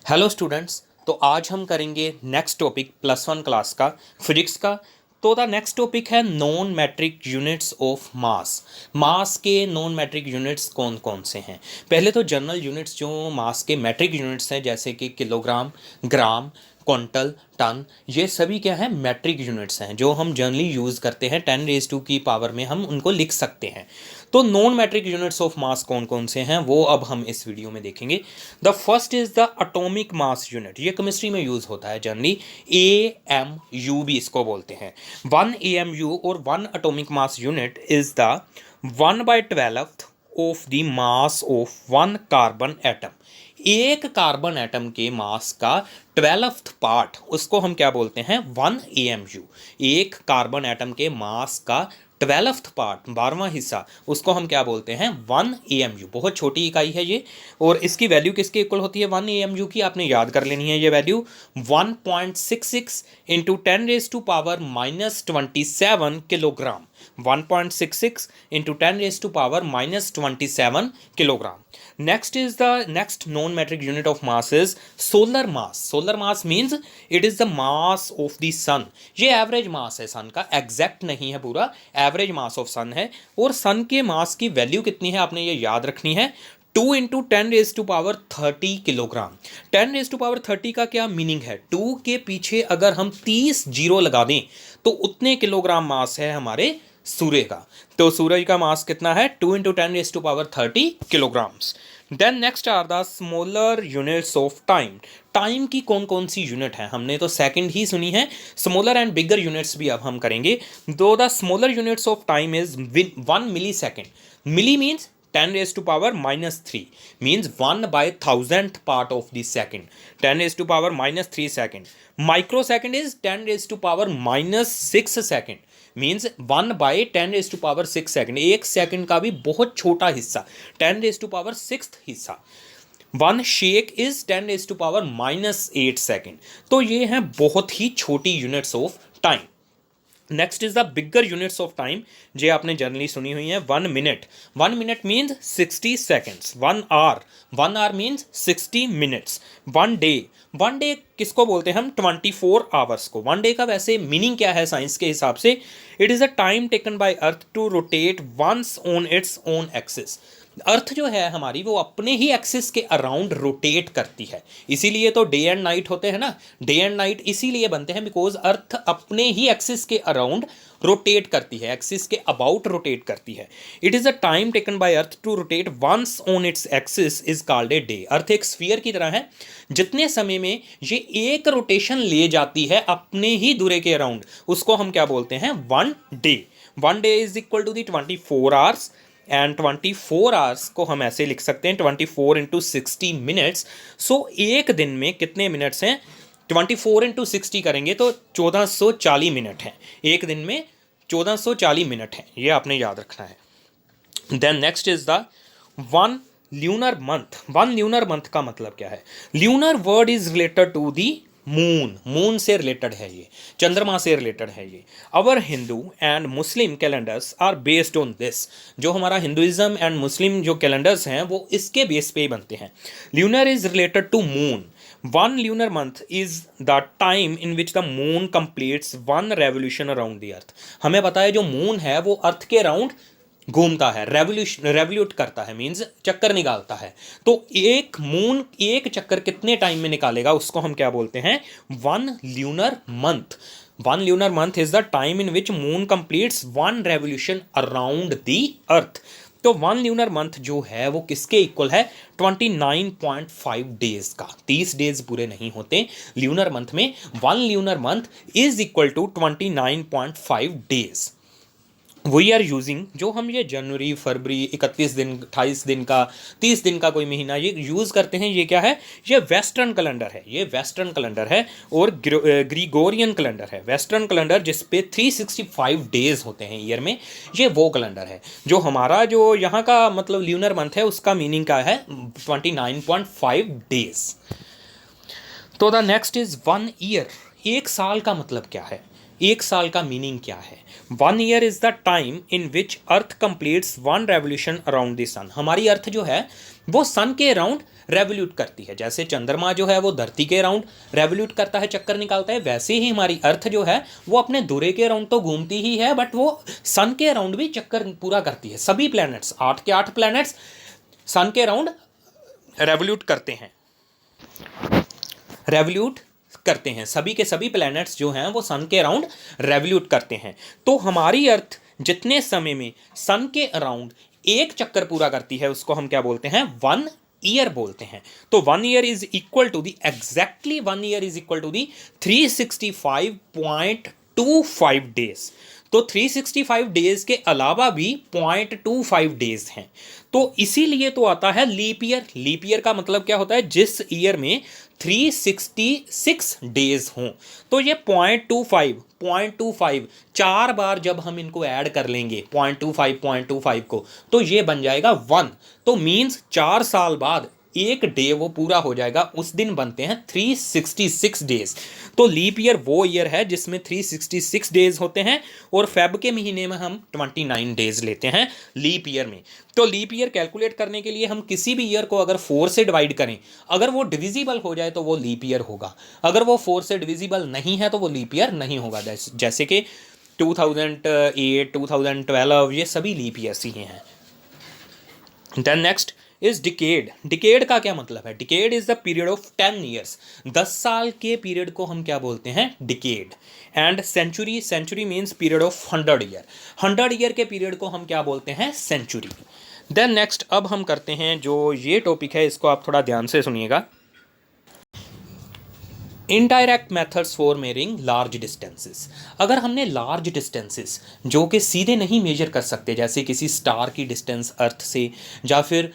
Hello students. तो आज हम करेंगे नेक्स्ट टॉपिक +1 क्लास का फिजिक्स का। तो द नेक्स्ट टॉपिक है non metric units of mass. Mass के नॉन मैट्रिक यूनिट्स कौन कौन से हैं? पहले तो जनरल यूनिट्स जो मास के मैट्रिक यूनिट्स हैं, जैसे कि किलोग्राम, ग्राम, क्विंटल, टन, ये सभी क्या है? मैट्रिक यूनिट्स हैं जो हम जनरली यूज़ करते हैं। 10⁻² की पावर में हम उनको लिख सकते हैं। तो non metric units of mass कौन कौन से हैं वो अब हम इस वीडियो में देखेंगे। The first is the atomic mass unit. ये केमिस्ट्री में यूज होता है जनरली। AMU भी इसको बोलते हैं। 1 AMU और 1 atomic mass unit is the 1/12 of the mass of 1 carbon atom. एक कार्बन एटम के मास का 12th पार्ट, उसको हम क्या बोलते हैं? 1 AMU। एक कार्बन एटम के मास का 12th पार्ट, 12वां हिस्सा, उसको हम क्या बोलते हैं? 1 AMU। बहुत छोटी इकाई है ये। और इसकी वैल्यू किसके इक्वल होती है? 1 AMU की आपने याद कर लेनी है ये value. 1.66 into 10⁻⁻27 kilogram. 1.66 into 10⁻⁻27 kilogram. Next is the next non metric unit of mass is solar mass. Solar mass means it is the mass of the sun. ये एवरेज मास है सन का, एग्जैक्ट नहीं है पूरा, एवरेज मास ऑफ सन है। और सन के मास की वैल्यू कितनी है आपने ये याद रखनी है। 2 इंटू 10⁻30 किलोग्राम। 10⁻30 का क्या मीनिंग है? 2 के पीछे अगर हम 30 जीरो लगा दें तो उतने किलोग्राम मास है हमारे सूर्य का। तो सूरज का मास कितना है? 2 into 10⁻30 kilograms. Then next are the smaller units of time. Time की कौन कौन सी यूनिट है? हमने तो सेकंड ही सुनी है। स्मॉलर एंड बिगर यूनिट्स भी अब हम करेंगे। दो the smaller units of time is 1 millisecond. Milli means 10⁻³ means 1/1000th part of the second. 10⁻³ second. Microsecond is 10⁻⁻6 second. Means 1/10⁻6 second. एक सेकेंड का भी बहुत छोटा हिस्सा, 10⁻6 हिस्सा। 1 शेक इज 10⁻⁻8 सेकेंड। तो ये हैं बहुत ही छोटी units of time. Next is the bigger units of time, जे आपने जनरली सुनी हुई है। 1 minute. 1 minute means 60 seconds. 1 hour. 1 hour means 60 minutes. 1 day. 1 day किसको बोलते हैं हम? 24 आवर्स को। 1 डे का वैसे मीनिंग क्या है साइंस के हिसाब से? It is a time taken by earth to rotate once on its own axis. Earth जो है हमारी, वो अपने ही एक्सिस के अराउंड रोटेट करती है। इसीलिए तो डे एंड नाइट होते हैं ना। डे एंड नाइट इसीलिए बनते हैं बिकॉज अर्थ अपने ही एक्सिस के अराउंड रोटेट करती है, एक्सिस के अबाउट रोटेट करती है। It is a time taken by earth to rotate once on its axis is called a day. Earth एक स्फीयर की तरह है, जितने समय में ये एक रोटेशन ले जाती है अपने ही धुरे के अराउंड, उसको हम क्या बोलते हैं? 1 day. 1 day is equal to the 24 hours. And 24 hours को हम ऐसे लिख सकते हैं 24 इंटू 60 मिनट्स। सो एक दिन में कितने मिनट्स हैं? 24 इंटू 60 करेंगे तो 1440 मिनट हैं। एक दिन में 1440 मिनट हैं, ये आपने याद रखना है। Then next is the 1 lunar month. 1 lunar month का मतलब क्या है? Lunar word is related to the moon. Moon से रिलेटेड है ये, चंद्रमा से रिलेटेड है ये। Our Hindu and Muslim calendars are based on this. जो हमारा हिंदुइज्म एंड मुस्लिम जो कैलेंडर्स हैं वो इसके बेस पे ही बनते हैं। Lunar is related to moon. 1 lunar month is the time in which the moon completes 1 revolution around the earth। हमें पता है जो मून है वो अर्थ के अराउंड घूमता है, रेवोल्यूट करता है, मीन्स चक्कर निकालता है। तो एक मून एक चक्कर कितने टाइम में निकालेगा उसको हम क्या बोलते हैं? 1 lunar month. 1 lunar month is the time in which moon completes 1 revolution around the earth. तो 1 ल्यूनर मंथ जो है वो किसके इक्वल है? 29.5 डेज का। 30 डेज पूरे नहीं होते ल्यूनर मंथ में। 1 lunar month is equal to 29.5 days. We are using, जो हम ये जनवरी, फरवरी, 31 दिन, 28 दिन का, 30 दिन का कोई महीना ये यूज़ करते हैं, ये क्या है? ये वेस्टर्न कैलेंडर है। ये वेस्टर्न कैलेंडर है और ग्रीगोरियन कैलेंडर है। वेस्टर्न कैलेंडर जिस पे 365 डेज होते हैं ईयर में, ये वो कैलेंडर है। जो हमारा जो यहाँ का मतलब ल्यूनर मंथ है उसका मीनिंग क्या है? 29.5 डेज। तो द नेक्स्ट इज 1 ईयर। एक साल का मतलब क्या है? एक साल का मीनिंग क्या है? 1 year is the time in which earth completes 1 revolution around the sun. हमारी अर्थ जो है वो सन के अराउंड रेवोल्यूट करती है। जैसे चंद्रमा जो है वो धरती के अराउंड रेवोल्यूट करता है, चक्कर निकालता है, वैसे ही हमारी अर्थ जो है वो अपने धुरे के अराउंड तो घूमती ही है, बट वो सन के अराउंड भी चक्कर पूरा करती है। सभी प्लैनेट्स, 8 के 8 प्लैनेट्स सन के अराउंड रेवोल्यूट करते हैं, रेवोल्यूट करते हैं। सभी के सभी प्लैनेट्स जो हैं वो सन के अराउंड रेवोल्यूट करते हैं। तो हमारी अर्थ जितने समय में सन के अराउंड एक चक्कर पूरा करती है उसको हम क्या बोलते हैं, 1 ईयर बोलते हैं। तो 1 year is equal to the, exactly 1 year is equal to the 365.25 days. तो 365 डेज के अलावा भी 0.25 डेज हैं। तो इसीलिए तो आता है लीप ईयर। लीप ईयर का मतलब क्या होता है, जिस ईयर में 366 डेज हों। तो ये 0.25 4 बार जब हम इनको ऐड कर लेंगे 0.25 को, तो ये बन जाएगा 1। तो मीन्स 4 साल बाद एक डे वो पूरा हो जाएगा, उस दिन बनते हैं 366 डेज। तो लीप ईयर वो ईयर है जिसमें 366 डेज होते हैं, और फेब के महीने में हम 29 डेज लेते हैं लीप ईयर में। तो लीप ईयर कैलकुलेट करने के लिए हम किसी भी ईयर को अगर 4 से डिवाइड करें, अगर वो डिविजिबल हो जाए तो वो लीप ईयर होगा, अगर वो 4 से डिविजिबल नहीं है तो वो लीप ईयर नहीं होगा। जैसे कि 2008, 2012 ये सभी लीप ईयर्स ही हैं। Then next is decade. Decade का क्या मतलब है, decade is the period of 10 years. 10 साल के पीरियड को हम क्या बोलते हैं, decade. And century, century means period of 100 year. 100 year के पीरियड को हम क्या बोलते हैं, सेंचुरी। देन नेक्स्ट अब हम करते हैं जो ये टॉपिक है, इसको आप थोड़ा ध्यान से सुनिएगा। Indirect methods for measuring large distances. अगर हमने लार्ज डिस्टेंसेस जो कि सीधे नहीं मेजर कर सकते, जैसे किसी स्टार की डिस्टेंस अर्थ से, या फिर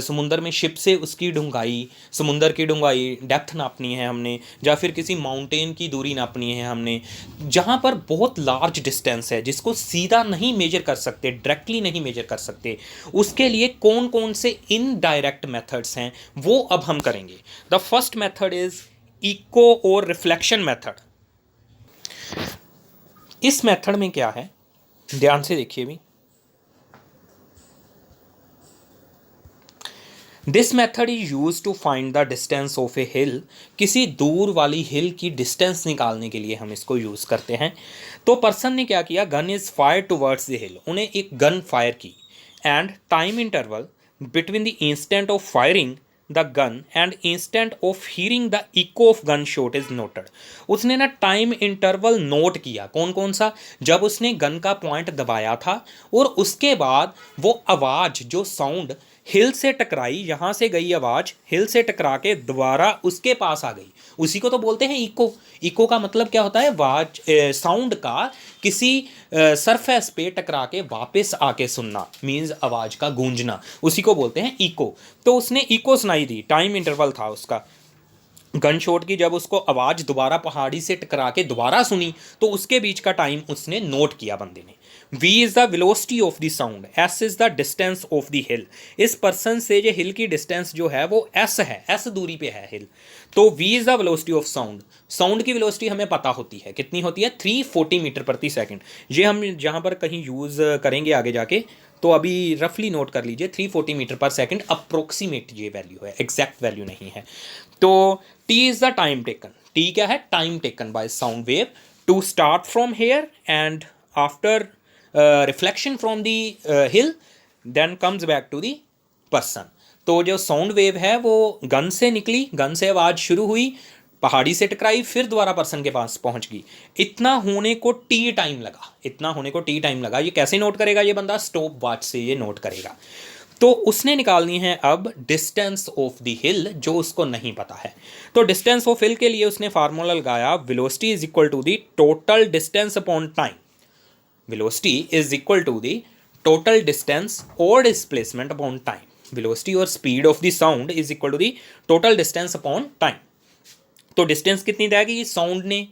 समुंदर में शिप से उसकी डूंघाई, समुंदर की डूंघाई डेप्थ नापनी है हमने, या फिर किसी माउंटेन की दूरी नापनी है हमने, जहाँ पर बहुत लार्ज डिस्टेंस है जिसको सीधा नहीं मेजर कर सकते, डायरेक्टली नहीं मेजर कर सकते, उसके लिए कौन कौन से इनडायरेक्ट मेथड्स हैं वो अब हम करेंगे। The first method is echo और रिफ्लेक्शन मेथड। इस मेथड में क्या है, ध्यान से देखिए भी। This method is use to find the distance of a hill. किसी दूर वाली हिल की डिस्टेंस निकालने के लिए हम इसको यूज करते हैं। तो पर्सन ने क्या किया, gun is fire towards the हिल, उन्हें एक गन फायर की, and time interval between the instant of firing the gun and instant of hearing the eco of gun shot is noted. उसने ना टाइम इंटरवल नोट किया, कौन कौन सा, जब उसने गन का पॉइंट दबाया था और उसके बाद वो आवाज़ जो साउंड हिल से टकराई, यहाँ से गई आवाज़ हिल से टकरा के दोबारा उसके पास आ गई, उसी को तो बोलते हैं इको। इको का मतलब क्या होता है, आवाज साउंड का किसी सरफेस पे टकरा के वापस आके सुनना, मीन्स आवाज़ का गूंजना, उसी को बोलते हैं इको। तो उसने इको सुनाई दी, टाइम इंटरवल था उसका गन शॉट की, जब उसको आवाज़ दोबारा पहाड़ी से टकरा के दोबारा सुनी तो उसके बीच का टाइम उसने नोट किया बंदे ने। V is the velocity of the sound, S is the distance of the हिल। इस पर्सन से जो हिल की डिस्टेंस जो है वो S है, S दूरी पे है हिल। तो V is the velocity of sound. Sound की वेलोसिटी हमें पता होती है, कितनी होती है, 340 मीटर प्रति सेकंड। ये हम जहाँ पर कहीं यूज़ करेंगे आगे जाके, तो अभी रफली नोट कर लीजिए 340 मीटर पर सेकंड अप्रोक्सीमेट ये वैल्यू है, एग्जैक्ट वैल्यू नहीं है। तो T is the time taken. T क्या है, time taken by sound wave to start from here and after reflection from the hill then comes back to the person. तो जो sound wave है वो gun से निकली, गन से आवाज़ शुरू हुई, पहाड़ी से टकराई, फिर दोबारा पर्सन के पास पहुंच गई। इतना होने को टी टाइम लगा, इतना होने को टी टाइम लगा। ये कैसे नोट करेगा ये बंदा, स्टॉप वॉच से ये नोट करेगा। तो उसने निकालनी है अब डिस्टेंस ऑफ द हिल, जो उसको नहीं पता है। तो डिस्टेंस ऑफ हिल के लिए उसने फार्मूला लगाया, velocity is equal to the total distance upon time. Velocity is equal to the total distance और डिस्प्लेसमेंट अपॉन टाइम। वेलोसिटी और speed of the sound is equal to the total distance upon time. तो distance कितनी देगी sound ने,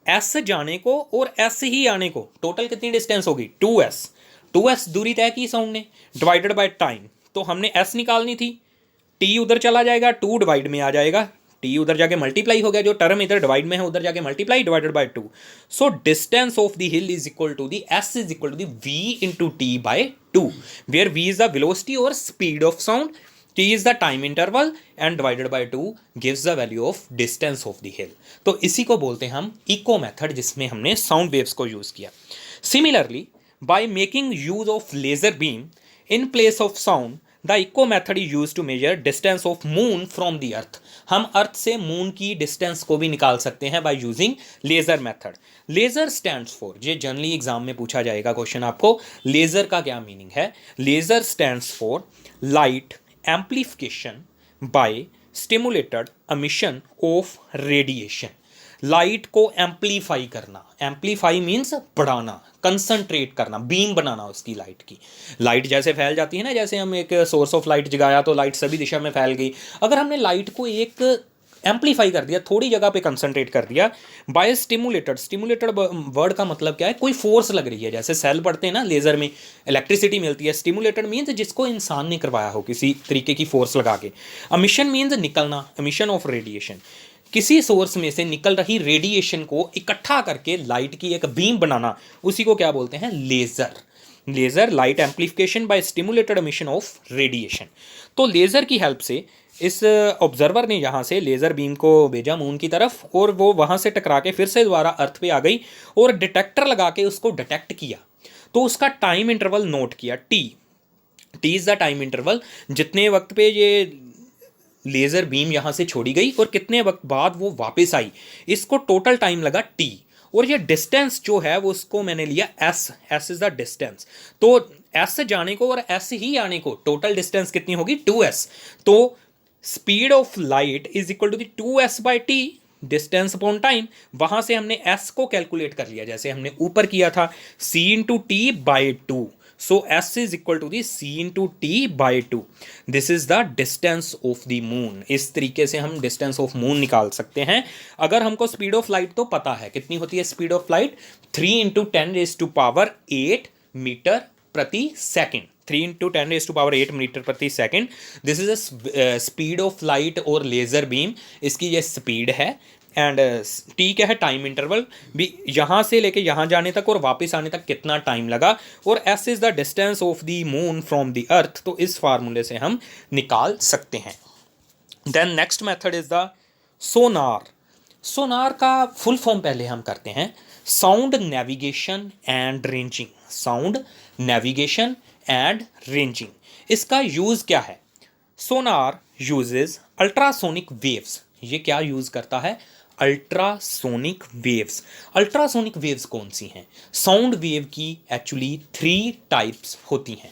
S जाने को और S ही आने को, टोटल कितनी डिस्टेंस होगी, 2s। 2s दूरी तय की साउंड ने, डिवाइडेड बाय टाइम। तो हमने s निकालनी थी, t उधर चला जाएगा, 2 डिवाइड में आ जाएगा, t उधर जाके मल्टीप्लाई हो गया, जो टर्म इधर डिवाइड में है उधर जाके multiply, divided by 2। So distance of the hill is equal to the s is equal to the v into T by 2, where v is the velocity और speed of sound T is the time interval and divided by 2 gives the value of distance of the hill. तो इसी को बोलते हैं हम eco method, जिसमें हमने sound waves को यूज किया। Similarly by making use of laser beam in place of sound the echo method is use to measure distance of moon from the earth. हम अर्थ से मून की distance को भी निकाल सकते हैं by using laser method. Laser stands for, ये generally exam में पूछा जाएगा क्वेश्चन आपको, लेजर का क्या मीनिंग है। Laser stands for light amplification by stimulated emission of radiation. Light को एम्पलीफाई करना, एम्पलीफाई मीन्स बढ़ाना, कंसंट्रेट करना, बीम बनाना उसकी लाइट की। लाइट जैसे फैल जाती है ना, जैसे हम एक सोर्स ऑफ लाइट जगाया तो लाइट सभी दिशा में फैल गई। अगर हमने लाइट को एक एम्पलीफाई कर दिया, थोड़ी जगह पे कंसंट्रेट कर दिया बाय स्टिमुलेटेड, स्टिमुलेटेड वर्ड का मतलब क्या है, कोई फोर्स लग रही है, जैसे सेल पढ़ते हैं ना लेजर में इलेक्ट्रिसिटी मिलती है। स्टिमुलेटेड मीन्स जिसको इंसान ने करवाया हो किसी तरीके की फोर्स लगा के। एमिशन मीन्स निकलना, एमिशन ऑफ रेडिएशन, किसी सोर्स में से निकल रही रेडिएशन को इकट्ठा करके लाइट की एक बीम बनाना, उसी को क्या बोलते हैं, laser. Laser light amplification by stimulated emission of radiation. तो लेजर की हेल्प से इस ऑब्जर्वर ने यहाँ से लेज़र बीम को भेजा मून की तरफ, और वो वहाँ से टकरा के फिर से दोबारा अर्थ पे आ गई, और डिटेक्टर लगा के उसको डिटेक्ट किया। तो उसका टाइम इंटरवल नोट किया, T. T is the time interval, जितने वक्त पे ये लेज़र बीम यहाँ से छोड़ी गई और कितने वक्त बाद वो वापस आई, इसको टोटल टाइम लगा टी। और ये डिस्टेंस जो है वो उसको मैंने लिया S, S is the distance. तो एस जाने को और एस ही आने को टोटल डिस्टेंस कितनी होगी, 2s। तो speed of light is equal to the 2s by T, distance upon time. वहां से हमने s को कैलकुलेट कर लिया जैसे हमने ऊपर किया था, c into T by 2। So s is equal to the c into T by 2। This is the distance of the moon. इस तरीके से हम डिस्टेंस ऑफ मून निकाल सकते हैं। अगर हमको स्पीड ऑफ लाइट तो पता है कितनी होती है स्पीड ऑफ लाइट, 3 इंटू 10⁸ मीटर प्रति सेकेंड। 3 इंटू 10⁸ मीटर प्रति सेकेंड, this is a speed of light और लेज़र बीम, इसकी ये स्पीड है। एंड टी क्या है, टाइम इंटरवल भी, यहाँ से लेके यहाँ जाने तक और वापस आने तक कितना टाइम लगा। और S is the distance of the moon from the earth. तो इस फार्मूले से हम निकाल सकते हैं। Then next method is the sonar. Sonar का फुल फॉर्म पहले हम करते हैं, sound navigation and ranging. Sound navigation and ranging, इसका यूज क्या है। Sonar uses ultrasonic waves. ये क्या यूज करता है, अल्ट्रासोनिक वेव्स। अल्ट्रासोनिक वेव्स कौन सी हैं, साउंड वेव की एक्चुअली 3 टाइप्स होती हैं।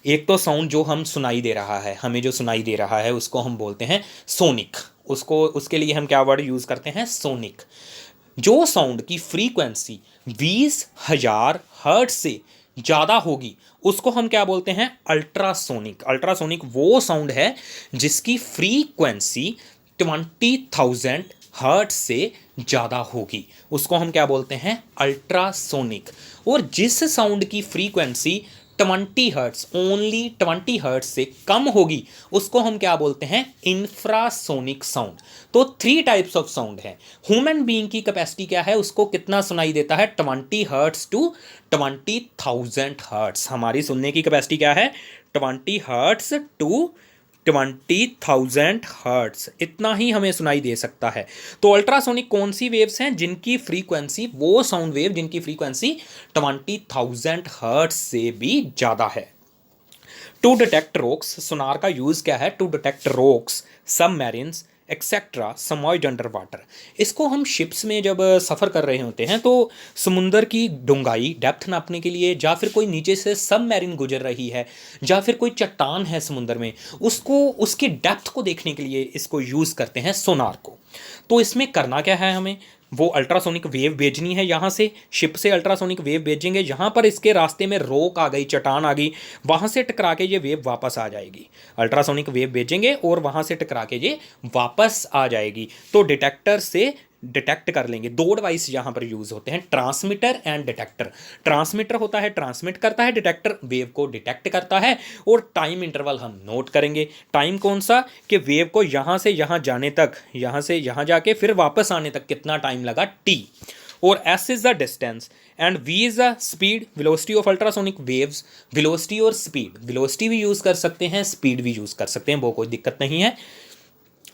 एक तो साउंड जो हम सुनाई दे रहा है, हमें जो सुनाई दे रहा है उसको हम बोलते हैं सोनिक। उसके लिए हम क्या वर्ड यूज करते हैं, सोनिक। जो साउंड की फ्रीक्वेंसी 20,000 हर्ट्ज से ज़्यादा होगी उसको हम क्या बोलते हैं, अल्ट्रासोनिक। अल्ट्रासोनिक वो साउंड है जिसकी फ्रीक्वेंसी 20,000 हर्ट्ज से ज़्यादा होगी, उसको हम क्या बोलते हैं, अल्ट्रासोनिक। और जिस साउंड की फ्रीक्वेंसी 20 हर्ट्ज, ओनली 20 हर्ट्ज से कम होगी उसको हम क्या बोलते हैं, इंफ्रासोनिक साउंड। तो 3 टाइप्स ऑफ साउंड है। ह्यूमन बीइंग की कैपेसिटी क्या है, उसको कितना सुनाई देता है, 20 हर्ट्ज टू 20,000 हर्ट्ज। हमारी सुनने की कैपेसिटी क्या है, 20 हर्ट्ज टू 20,000 हर्ट्ज, इतना ही हमें सुनाई दे सकता है। तो अल्ट्रासोनिक कौन सी वेव्स हैं, जिनकी फ्रीक्वेंसी, वो साउंड वेव जिनकी फ्रीक्वेंसी 20,000 हर्ट्ज से भी ज़्यादा है। टू डिटेक्ट रॉक्स, सोनार का यूज़ क्या है, to detect rocks, submarines etcetera submerged under water. इसको हम शिप्स में जब सफ़र कर रहे होते हैं तो समुंदर की डूंगाई, डेप्थ नापने के लिए, या फिर कोई नीचे से सबमरीन गुजर रही है, या फिर कोई चट्टान है समुंदर में, उसको उसकी डेप्थ को देखने के लिए इसको यूज़ करते हैं सोनार को। तो इसमें करना क्या है, हमें वो अल्ट्रासोनिक वेव भेजनी है। यहाँ से शिप से अल्ट्रासोनिक वेव भेजेंगे, यहाँ पर इसके रास्ते में रोक आ गई, चट्टान आ गई, वहाँ से टकरा के ये वेव वापस आ जाएगी। अल्ट्रासोनिक वेव भेजेंगे और वहाँ से टकरा के ये वापस आ जाएगी। तो डिटेक्टर से डिटेक्ट कर लेंगे। 2 डिवाइस यहाँ पर यूज़ होते हैं, ट्रांसमीटर एंड डिटेक्टर। ट्रांसमीटर होता है, ट्रांसमिट करता है, डिटेक्टर वेव को डिटेक्ट करता है। और टाइम इंटरवल हम नोट करेंगे। टाइम कौन सा, कि वेव को यहाँ से यहाँ जाने तक, यहाँ से यहाँ जाके फिर वापस आने तक कितना टाइम लगा, टी। और s is the distance and v is the speed, velocity of ultrasonic waves. Velocity और स्पीड, वेलोसिटी भी यूज़ कर सकते हैं, स्पीड भी यूज़ कर सकते हैं, वो कोई दिक्कत नहीं है।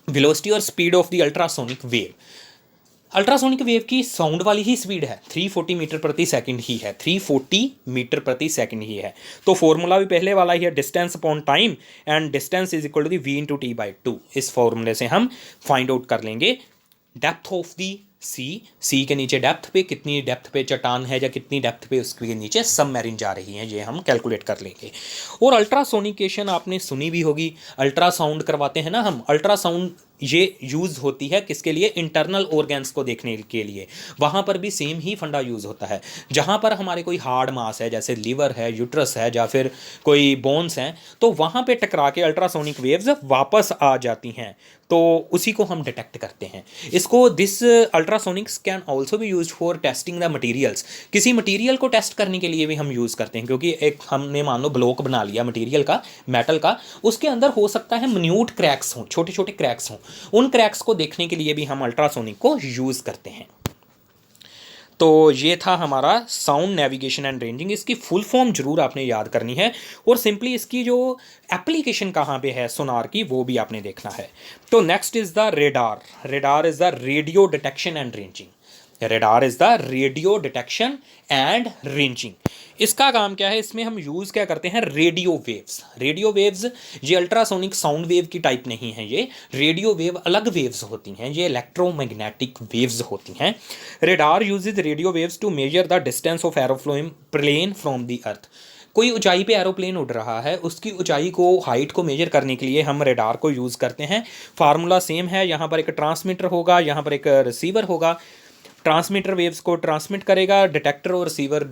वेलोसिटी और speed of the ultrasonic wave. Ultrasonic wave की साउंड वाली ही स्पीड है 340 मीटर प्रति सेकंड ही है, 340 मीटर प्रति सेकंड ही है। तो फॉर्मूला भी पहले वाला ही है, distance upon time and distance is equal to the v into T by two. इस फॉर्मूले से हम फाइंड आउट कर लेंगे डेप्थ ऑफ दी सी के नीचे डेप्थ पे, कितनी डेप्थ पे चट्टान है या कितनी डेप्थ पे उसके नीचे सबमरीन जा रही है, ये हम कैलकुलेट कर लेंगे। और अल्ट्रासोनिकेशन आपने सुनी भी होगी, अल्ट्रासाउंड करवाते हैं ना हम। अल्ट्रासाउंड ये यूज़ होती है किसके लिए? इंटरनल ऑर्गन्स को देखने के लिए। वहाँ पर भी सेम ही फंडा यूज़ होता है। जहाँ पर हमारे कोई हार्ड मास है, जैसे लीवर है, यूट्रस है, या फिर कोई बोन्स हैं, तो वहाँ पे टकरा के अल्ट्रासोनिक वेव्स वापस आ जाती हैं, तो उसी को हम डिटेक्ट करते हैं। इसको दिस अल्ट्रासोनिक्स कैन ऑल्सो भी use for testing the materials. किसी मटीरियल को टेस्ट करने के लिए भी हम यूज़ करते हैं, क्योंकि एक हमने मान लो ब्लॉक बना लिया मटीरियल का, मेटल का, उसके अंदर हो सकता है मिन्यूट क्रैक्स हों, छोटे छोटे क्रैक्स हों। उन क्रैक्स को देखने के लिए भी हम अल्ट्रासोनिक को यूज़ करते हैं। तो ये था हमारा साउंड नेविगेशन एंड रेंजिंग। इसकी फुल फॉर्म जरूर आपने याद करनी है, और सिंपली इसकी जो एप्लीकेशन कहाँ पे है सोनार की, वो भी आपने देखना है। तो next is the radar. Radar is the radio detection and ranging. Radar is the radio detection and ranging. इसका काम क्या है? इसमें हम यूज़ क्या करते हैं? Radio waves. रेडियो वेव्स ये अल्ट्रासोनिक साउंड वेव की टाइप नहीं है, ये रेडियो वेव अलग वेव्स होती हैं, ये इलेक्ट्रोमैग्नेटिक वेव्स होती हैं। Radar uses radio waves to measure the distance of aeroplane plane from the earth. कोई ऊंचाई पे एरोप्लेन उड़ रहा है, उसकी ऊंचाई को, हाइट को मेजर करने के लिए हम रेडार को यूज़ करते हैं। फार्मूला सेम है, यहाँ पर एक ट्रांसमीटर होगा, यहाँ पर एक रिसीवर होगा। ट्रांसमीटर वेव्स को ट्रांसमिट करेगा, डिटेक्टर और रिसीवर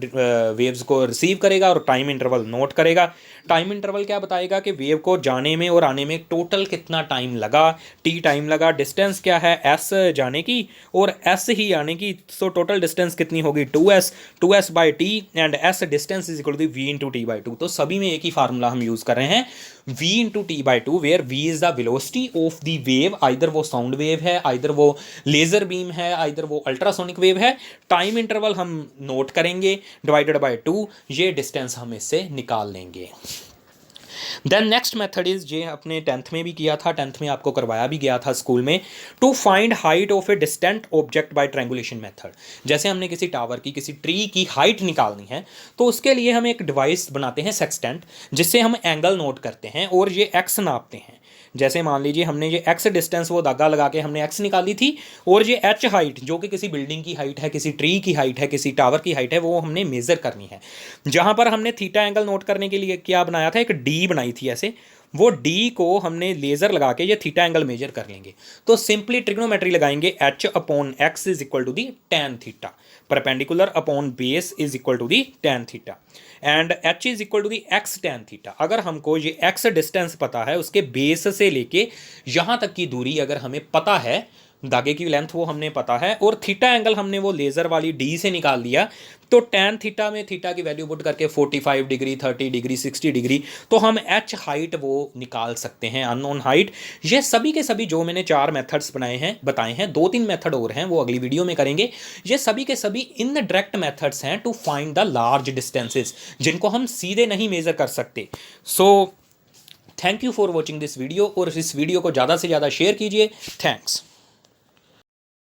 वेव्स को रिसीव करेगा, और टाइम इंटरवल नोट करेगा। टाइम इंटरवल क्या बताएगा कि वेव को जाने में और आने में टोटल कितना टाइम लगा, टी टाइम लगा। डिस्टेंस क्या है? एस जाने की और एस ही आने की, सो टोटल डिस्टेंस कितनी होगी? 2s by T, and S distance is equal to V into T by two. तो सभी में एक ही फार्मूला हम यूज़ कर रहे हैं, v into T by two, where v is the velocity of the wave, either वो साउंड वेव है, आइदर वो लेजर बीम है, आइदर वो अल्ट्रासोनिक वेव है। टाइम इंटरवल हम नोट करेंगे, डिवाइडेड बाय 2, ये डिस्टेंस हम इससे निकाल लेंगे। देन नेक्स्ट मेथड इज, ये अपने 10th में भी किया था, 10th में आपको करवाया भी गया था स्कूल में, to find height of a distant object by triangulation method. जैसे हमने किसी टावर की, किसी ट्री की हाइट निकालनी है, तो उसके लिए हम एक डिवाइस बनाते हैं सेक्सटेंट, जिससे हम एंगल नोट करते हैं और ये एक्स नापते हैं। जैसे मान लीजिए हमने ये एक्स डिस्टेंस, वो धागा लगा के हमने एक्स निकाली थी, और ये एच हाइट जो कि किसी बिल्डिंग की हाइट है, किसी ट्री की हाइट है, किसी टावर की हाइट है, वो हमने मेज़र करनी है। जहाँ पर हमने थीटा एंगल नोट करने के लिए क्या बनाया था? एक डी बनाई थी ऐसे, वो डी को हमने लेज़र लगा के ये थीटा एंगल मेजर कर लेंगे। तो सिंपली ट्रिग्नोमेट्री लगाएंगे, H upon X is equal to the tan theta, perpendicular upon base is equal to the tan theta, and H is equal to the X tan theta. अगर हमको ये x distance पता है, उसके base से लेके यहाँ तक की दूरी अगर हमें पता है, धागे की लेंथ वो हमने पता है, और थीटा एंगल हमने वो लेज़र वाली डी से निकाल दिया, तो टैन थीटा में थीटा की वैल्यू पुट करके 45 डिग्री, 30 डिग्री, 60 डिग्री, तो हम एच हाइट वो निकाल सकते हैं, अननोन हाइट। ये सभी के सभी जो मैंने 4 मेथड्स बताए हैं, 2-3 मेथड और हैं, वो अगली वीडियो में करेंगे। ये सभी के सभी इन डायरेक्ट मेथड्स हैं to find the large distances, जिनको हम सीधे नहीं मेजर कर सकते। So thank you for watching this video, और इस वीडियो को ज़्यादा से ज़्यादा शेयर कीजिए। थैंक्स।